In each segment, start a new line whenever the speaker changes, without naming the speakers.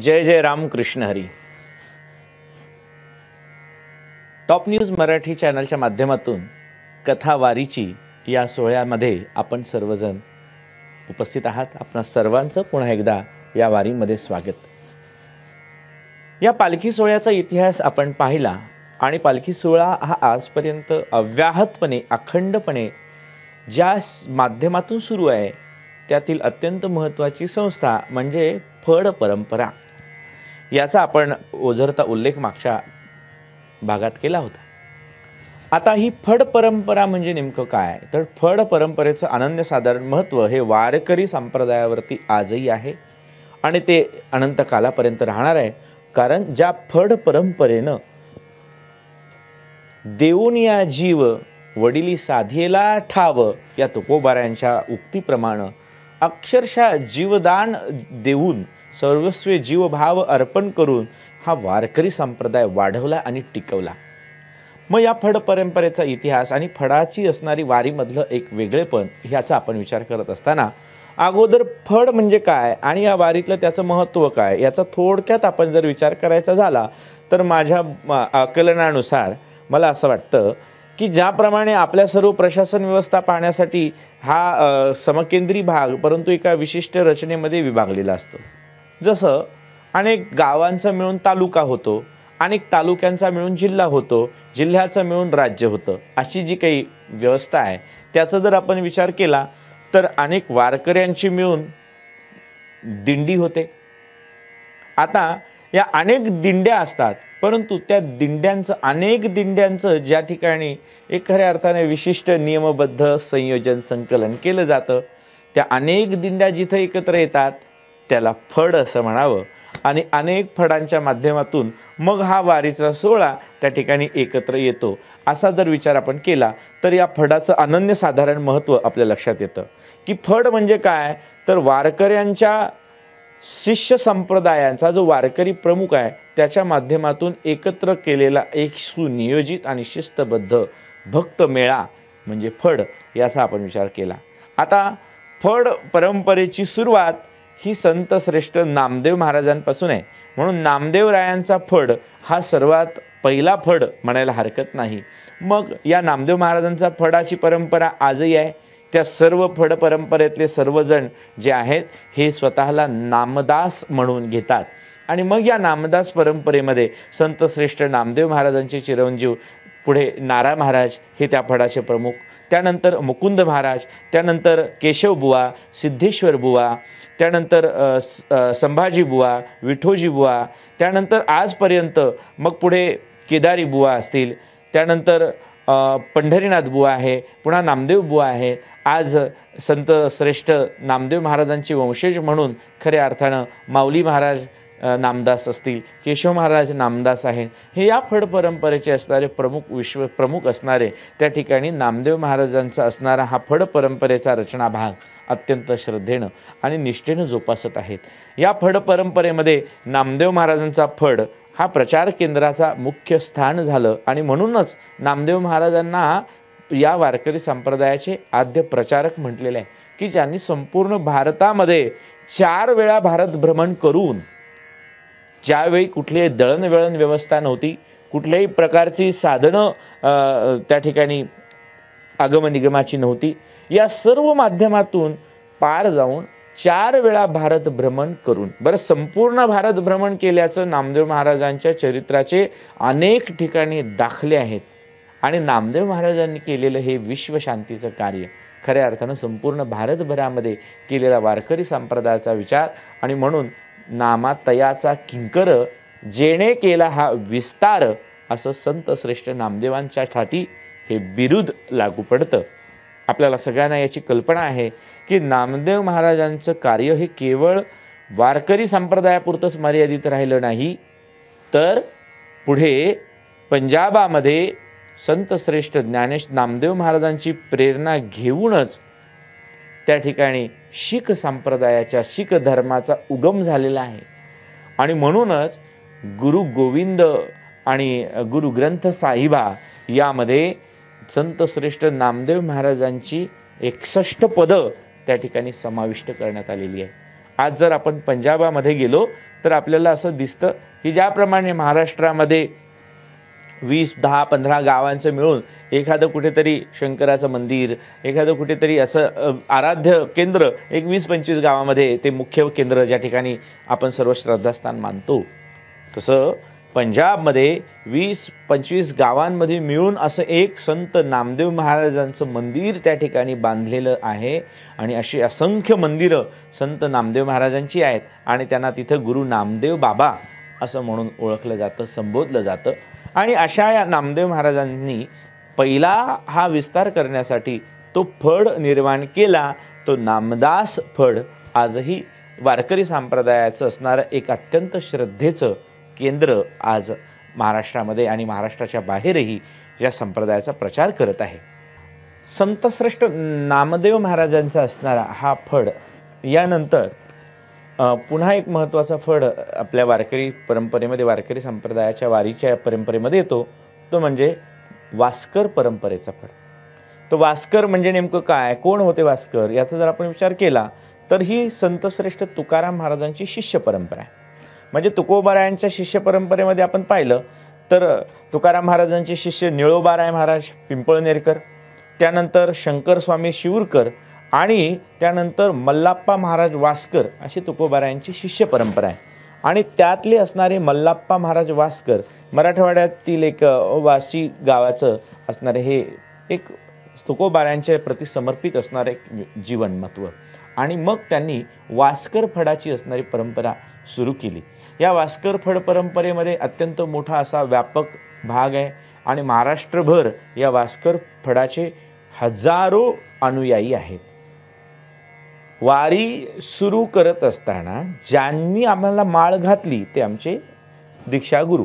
जय जय Ram Krishna Hari. Top news Marathi चॅनलच्या माध्यमातून कथा वारीची या सोहळ्यामध्ये आपण सर्वजण उपस्थित आहात. आपण सर्वांचं पुन्हा एकदा या वारीमध्ये स्वागत. या पालखी सोहळ्याचा इतिहास आपण पाहिला आणि पालखी सोहळा हा आजपर्यंत अव्याहतपणे अखंडपणे ज्या माध्यमातून सुरू आहे त्यातील अत्यंत महत्त्वाची संस्था म्हणजे फड परंपरा. याचा आपण ओझरता उल्लेख मागच्या भागात केला होता. आता ही फड परंपरा म्हणजे नेमकं काय, तर फड परंपरेचं अनन्यसाधारण महत्त्व हे वारकरी संप्रदायावरती आजही आहे आणि ते अनंत कालापर्यंत राहणार आहे. कारण ज्या फड परंपरेनं देऊन या जीव वडिली साधेला ठाव या तुकोबारायांच्या उक्तीप्रमाणे अक्षरशः जीवदान देऊन सर्वस्वी जीवभाव अर्पण करून हा वारकरी संप्रदाय वाढवला आणि टिकवला. मग या फड परंपरेचा इतिहास आणि फडाची असणारी वारीमधलं एक वेगळेपण ह्याचा आपण विचार करत असताना अगोदर फड म्हणजे काय आणि या वारीतलं त्याचं महत्त्व काय याचा थोडक्यात आपण जर विचार करायचा झाला तर माझ्या आकलनानुसार मला असं वाटतं की ज्याप्रमाणे आपल्या सर्व प्रशासन व्यवस्था पाहण्यासाठी हा समकेंद्री भाग परंतु एका विशिष्ट रचनेमध्ये विभागलेला असतो. जसं अनेक गावांचा मिळून तालुका होतो, अनेक तालुक्यांचा मिळून जिल्हा होतो, जिल्ह्याचा मिळून राज्य होतं, अशी जी काही व्यवस्था आहे त्याचा जर आपण विचार केला तर अनेक वारकऱ्यांची मिळून दिंडी होते. आता या अनेक दिंड्या असतात परंतु त्या अनेक दिंड्यांचं ज्या ठिकाणी एक खऱ्या अर्थाने विशिष्ट नियमबद्ध संयोजन संकलन केलं जातं त्या अनेक दिंड्या जिथं एकत्र येतात त्याला फड असं म्हणावं आणि अनेक फडांच्या माध्यमातून मग हा वारीचा सोहळा त्या ठिकाणी एकत्र येतो. असा जर विचार आपण केला तर या फडाचं अनन्यसाधारण महत्त्व आपल्या लक्षात येतं की फड म्हणजे काय, तर वारकऱ्यांच्या शिष्य संप्रदायांचा जो वारकरी प्रमुख आहे त्याच्या माध्यमातून एकत्र केलेला एक सुनियोजित आणि शिस्तबद्ध भक्त मेळा म्हणजे फड याचा आपण विचार केला. आता फड परंपरेची सुरुवात ही संत श्रेष्ठ नामदेव महाराजांपासून आहे. म्हणून नामदेवरायांचा फड हा सर्वात पहिला फड म्हणायला हरकत नाही. मग या नामदेव महाराजांचा फडाची परंपरा आजही आहे. त्या सर्व फड परंपरेतले सर्वजण जे आहेत हे स्वतःला नामदास म्हणून घेतात आणि मग या नामदास परंपरेमध्ये संत श्रेष्ठ नामदेव महाराजांचे चिरंजीव पुढे नारा महाराज हे त्या फडाचे प्रमुख, त्यानंतर मुकुंद महाराज, त्यानंतर केशव बुवा, सिद्धेश्वर बुवा, त्यानंतर संभाजी बुवा, विठोजी बुवा, त्यानंतर आजपर्यंत मग पुढे केदारी बुवा असतील, त्यानंतर पंढरीनाथ बुवा आहे, पुन्हा नामदेव बुवा आहे. आज संत श्रेष्ठ नामदेव महाराजांचे वंशज म्हणून खऱ्या अर्थानं माऊली महाराज नामदास असतील, केशव महाराज नामदास आहेत. हे या फड परंपरेचे असणारे प्रमुख असणारे त्या ठिकाणी नामदेव महाराजांचा असणारा हा फड परंपरेचा रचना भाग अत्यंत श्रद्धेनं आणि निष्ठेनं जोपासत आहेत. या फड परंपरेमध्ये नामदेव महाराजांचा फड हा प्रचार केंद्राचा मुख्य स्थान झालं आणि म्हणूनच नामदेव महाराजांना या वारकरी संप्रदायाचे आद्य प्रचारक म्हटलेले आहे की ज्यांनी संपूर्ण भारतामध्ये 4 वेळा भारत भ्रमण करून, ज्यावेळी कुठलीही दळणवळण व्यवस्था नव्हती, कुठल्याही प्रकारची साधनं त्या ठिकाणी आगमनिगमाची नव्हती, या सर्व माध्यमातून पार जाऊन 4 वेळा भारत भ्रमण करून संपूर्ण भारत भ्रमण केल्याचं नामदेव महाराजांच्या चरित्राचे अनेक ठिकाणी दाखले आहेत. आणि नामदेव महाराजांनी केलेलं हे विश्वशांतीचं कार्य खऱ्या अर्थानं संपूर्ण भारतभरामध्ये केलेला वारकरी संप्रदायाचा विचार आणि म्हणून नामातयाचा किंकर जेणे केला हा विस्तार असं संत श्रेष्ठ नामदेवांच्या ठाठी हे बिरुद लागू पडतं. आपल्याला सगळ्यांना याची कल्पना आहे की नामदेव महाराजांचं कार्य हे केवळ वारकरी संप्रदायापुरतंच मर्यादित राहिलं नाही, तर पुढे पंजाबामध्ये संत श्रेष्ठ नामदेव महाराजांची प्रेरणा घेऊनच त्या ठिकाणी शीख संप्रदायाच्या शीख धर्माचा उगम झालेला आहे. आणि म्हणूनच गुरु गोविंद आणि गुरु ग्रंथ साहिबा यामध्ये संत श्रेष्ठ नामदेव महाराजांची 61 पदं त्या ठिकाणी समाविष्ट करण्यात आलेली आहे. आज जर आपण पंजाबामध्ये गेलो तर आपल्याला असं दिसतं की ज्याप्रमाणे महाराष्ट्रामध्ये 20, 10, 15 गावांचं मिळून एखादं कुठेतरी शंकराचं मंदिर, एखादं कुठेतरी असं आराध्य केंद्र, एक 20-25 गावामध्ये ते मुख्य केंद्र ज्या ठिकाणी आपण सर्व श्रद्धास्थान मानतो, तसं पंजाबमध्ये 20-25 गावांमध्ये मिळून असं एक संत नामदेव महाराजांचं मंदिर त्या ठिकाणी बांधलेलं आहे. आणि अशी असंख्य मंदिरं संत नामदेव महाराजांची आहेत आणि त्यांना तिथं गुरु नामदेव बाबा असं म्हणून ओळखलं जातं, संबोधलं जातं. आणि अशा या नामदेव महाराजांनी पहिला हा विस्तार करण्यासाठी तो फड निर्माण केला. तो नामदास फड आजही वारकरी संप्रदायाचं असणारं एक अत्यंत श्रद्धेचं केंद्र आज महाराष्ट्रामध्ये आणि महाराष्ट्राच्या बाहेरही या संप्रदायाचा प्रचार करत आहे. संतश्रेष्ठ नामदेव महाराजांचा असणारा हा फड यानंतर पुन्हा एक महत्त्वाचा फड आपल्या वारकरी परंपरेमध्ये, वारकरी संप्रदायाच्या वारीच्या परंपरेमध्ये येतो, तो म्हणजे वास्कर परंपरेचा फड. तो वास्कर म्हणजे नेमकं काय, कोण होते वास्कर, याचा जर आपण विचार केला तर ही संतश्रेष्ठ तुकाराम महाराजांची शिष्य परंपरा आहे. म्हणजे तुकोबारायांच्या शिष्य परंपरेमध्ये आपण पाहिलं तर तुकाराम महाराजांचे शिष्य निळोबाराय महाराज पिंपळनेरकर, त्यानंतर शंकर स्वामी शिवूरकर आणि त्यानंतर मल्लाप्पा महाराज वास्कर अशी तुकोबारायांची शिष्य परंपरा आहे. आणि त्यातले असणारे मल्लाप्पा महाराज वास्कर मराठवाड्यातील एक वाशी गावाचं असणारे हे एक तुकोबारायांच्या प्रति समर्पित असणारे एक जीवनमत्व. आणि मग त्यांनी वास्कर फडाची असणारी परंपरा सुरू केली. या वास्कर फड परंपरेमध्ये अत्यंत मोठा असा व्यापक भाग आहे आणि महाराष्ट्रभर या वास्कर फडाचे हजारो अनुयायी आहेत. वारी सुरू करत असताना ज्यांनी आम्हाला माळ घातली ते आमचे दीक्षागुरू,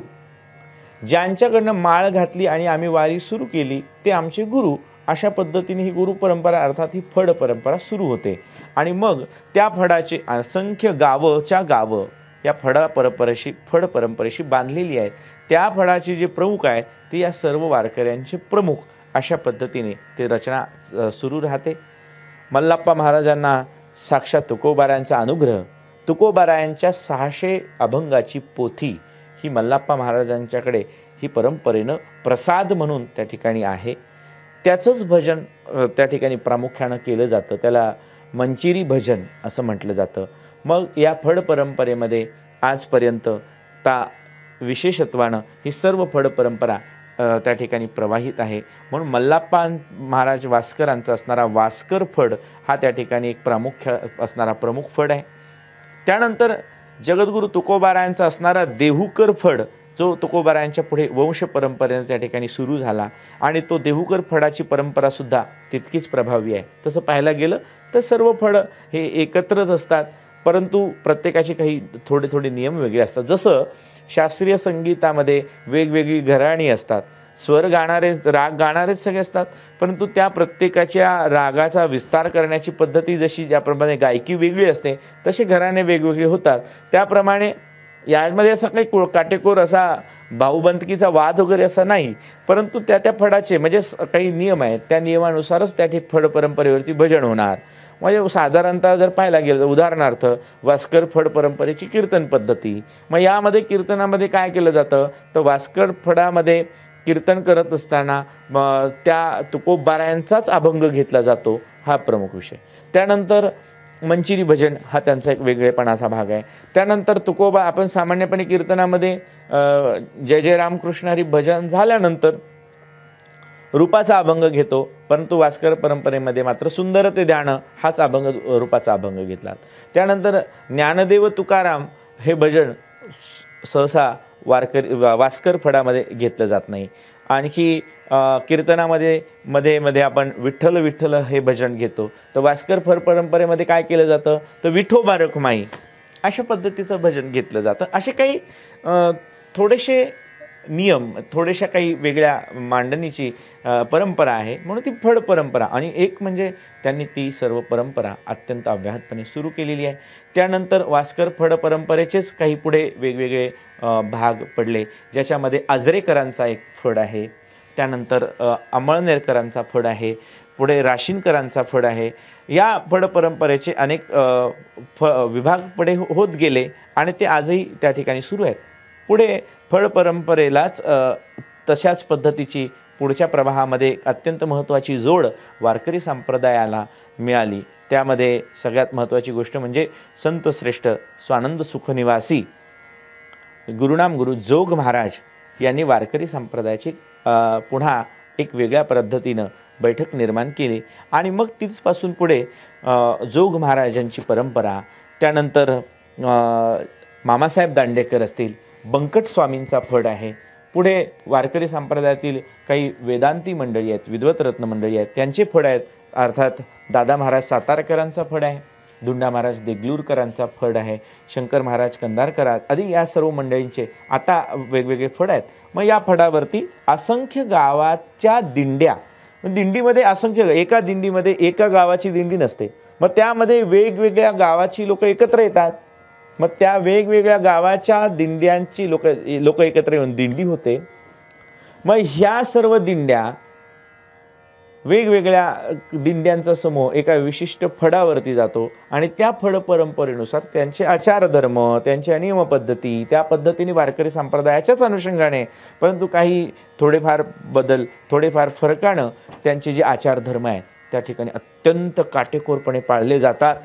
ज्यांच्याकडनं माळ घातली आणि आम्ही वारी सुरू केली ते आमचे गुरु. अशा पद्धतीने ही गुरु परंपरा अर्थात ही फड परंपरा सुरू होते. आणि मग त्या फडाचे असंख्य गावच्या गावं या फड परंपरेशी बांधलेली आहेत. त्या फडाचे जे प्रमुख आहेत ते या सर्व वारकऱ्यांचे प्रमुख. अशा पद्धतीने ते रचना सुरू राहते. मल्लाप्पा महाराजांना साक्षात तुकोबारायांचा अनुग्रह, तुकोबारायांच्या 600 अभंगाची पोथी ही मल्लाप्पा महाराजांच्याकडे ही परंपरेनं प्रसाद म्हणून त्या ठिकाणी आहे. त्याचंच भजन त्या ठिकाणी प्रामुख्यानं केलं जातं, त्याला मंचिरी भजन असं म्हटलं जातं. मग या फड परंपरेमध्ये आजपर्यंत विशेषत्वानं ही सर्व फड परंपरा त्या ठिकाणी प्रवाहित आहे. म्हणून मल्लाप्पा महाराज वास्करांचा असणारा वास्कर फड हा त्या ठिकाणी एक प्रामुख्य असणारा प्रमुख फड आहे. त्यानंतर जगद्गुरू तुकोबारायांचा असणारा देहूकर फड जो तुकोबारायांच्या पुढे वंश परंपरेने त्या ठिकाणी सुरू झाला आणि तो देहूकर फडाची परंपरासुद्धा तितकीच प्रभावी आहे. तसं पाहायला गेलं तर सर्व फड हे एकत्रच असतात, परंतु प्रत्येकाचे काही थोडे थोडे नियम वेगळे असतात. जसं शास्त्रीय संगीतामध्ये वेगवेगळी घराणी असतात, स्वर गाणारे राग गाणारेच सगळे असतात, परंतु त्या प्रत्येकाच्या रागाचा विस्तार करण्याची पद्धती जशी ज्याप्रमाणे गायकी वेगळी असते तसे घराणे वेगवेगळे होतात. त्याप्रमाणे यामध्ये असा काही काटेकोर असा भाऊबंदकीचा वाद वगैरे असा नाही, परंतु त्या त्या फडाचे म्हणजे काही नियम आहेत, त्या नियमानुसारच त्या फड परंपरेवरती भजन होणार. म्हणजे साधारणतः जर पाहायला गेलं तर उदाहरणार्थ वास्कर फड परंपरेची कीर्तन पद्धती, मग यामध्ये कीर्तनामध्ये काय केलं जातं तर वास्कर फडामध्ये कीर्तन करत असताना त्या तुकोबारायांचाच अभंग घेतला जातो, हा प्रमुख विषय. त्यानंतर मंचिरी भजन हा त्यांचा एक वेगळेपणाचा भाग आहे. त्यानंतर तुकोबा आपण सामान्यपणे कीर्तनामध्ये जय जय रामकृष्ण हरी भजन झाल्यानंतर रूपाचा अभंग घेतो, परंतु वास्कर परंपरेमध्ये मात्र सुंदर ते ध्यान हाच अभंग रूपाचा अभंग घेतला. त्यानंतर ज्ञानदेव तुकाराम हे भजन सहसा वास्कर फडामध्ये घेतलं जात नाही. आणखी कीर्तनामध्ये मध्ये मध्ये आपण विठ्ठल विठ्ठल हे भजन घेतो, तर वास्कर फड परंपरेमध्ये काय केलं जातं तर विठोबा रखुमाई अशा पद्धतीचं भजन घेतलं जातं. असे काही थोडेसे नियम, थोड्याशा काही वेगळ्या मांडणीची परंपरा आहे, म्हणून ती फड परंपरा. आणि एक म्हणजे त्यांनी ती सर्व परंपरा अत्यंत अव्याहतपणे सुरू केलेली आहे. त्यानंतर वास्कर फड परंपरेचेच काही पुढे वेगवेगळे भाग पडले, ज्याच्यामध्ये आजरेकरांचा एक फड आहे, त्यानंतर अमळनेरकरांचा फड आहे, पुढे राशीनकरांचा फड आहे. या फड परंपरेचे अनेक विभाग पुढे होत गेले आणि ते आजही त्या ठिकाणी सुरू आहेत. पुढे फड परंपरेलाच तशाच पद्धतीची पुढच्या प्रवाहामध्ये अत्यंत महत्त्वाची जोड वारकरी संप्रदायाला मिळाली. त्यामध्ये सगळ्यात महत्त्वाची गोष्ट म्हणजे संतश्रेष्ठ स्वानंद सुखनिवासी गुरुनाम गुरु जोग महाराज यांनी वारकरी संप्रदायाची पुन्हा एक वेगळ्या पद्धतीनं बैठक निर्माण केली आणि मग तिथपासून पुढे जोग महाराजांची परंपरा, त्यानंतर मामासाहेब दांडेकर असतील, बंकट स्वामींचा फड आहे. पुढे वारकरी संप्रदायातील काही वेदांती मंडळी आहेत, विद्वत रत्न मंडळी आहेत, त्यांचे फड आहेत. अर्थात दादा महाराज सातारकरांचा फड आहे, दुंडा महाराज देगलूरकरांचा फड आहे, शंकर महाराज कंधारकर आदी या सर्व मंडळींचे आता वेगवेगळे फड आहेत. मग या फडावरती असंख्य गावाच्या दिंड्या, दिंडीमध्ये असंख्य, एका दिंडीमध्ये एका गावाची दिंडी नसते, मग त्यामध्ये वेगवेगळ्या गावाची लोक एकत्र येतात. मग त्या वेगवेगळ्या गावाच्या दिंड्यांची लोक एकत्र येऊन दिंडी होते. मग ह्या सर्व दिंड्या, वेगवेगळ्या दिंड्यांचा समूह एका विशिष्ट फडावरती जातो आणि त्या फड परंपरेनुसार त्यांचे आचारधर्म, त्यांच्या नियमपद्धती, त्या पद्धतीने वारकरी संप्रदायाच्याच अनुषंगाने, परंतु काही थोडेफार बदल, थोडेफार फरकानं त्यांचे जे आचारधर्म आहेत त्या ठिकाणी अत्यंत काटेकोरपणे पाळले जातात.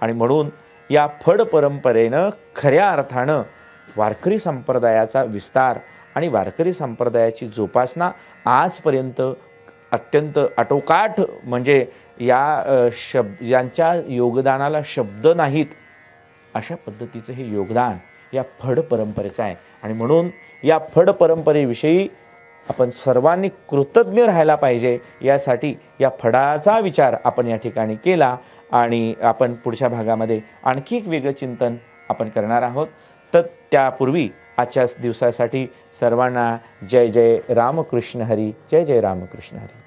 आणि म्हणून या फड परंपरेनं खऱ्या अर्थानं वारकरी संप्रदायाचा विस्तार आणि वारकरी संप्रदायाची जोपासना आजपर्यंत अत्यंत आटोकाट, म्हणजे यांच्या योगदानाला शब्द नाहीत अशा पद्धतीचं हे योगदान या फड परंपरेचं आहे. आणि म्हणून या फड परंपरेविषयी आपण सर्वांनी कृतज्ञ राहायला पाहिजे. यासाठी या फडाचा विचार आपण या ठिकाणी केला आणि आपण पुढच्या भागामध्ये आणखी एक वेगळं चिंतन आपण करणार आहोत. तर त्यापूर्वी आजच्या दिवसासाठी सर्वांना जय जय रामकृष्ण हरी, जय जय रामकृष्ण हरी.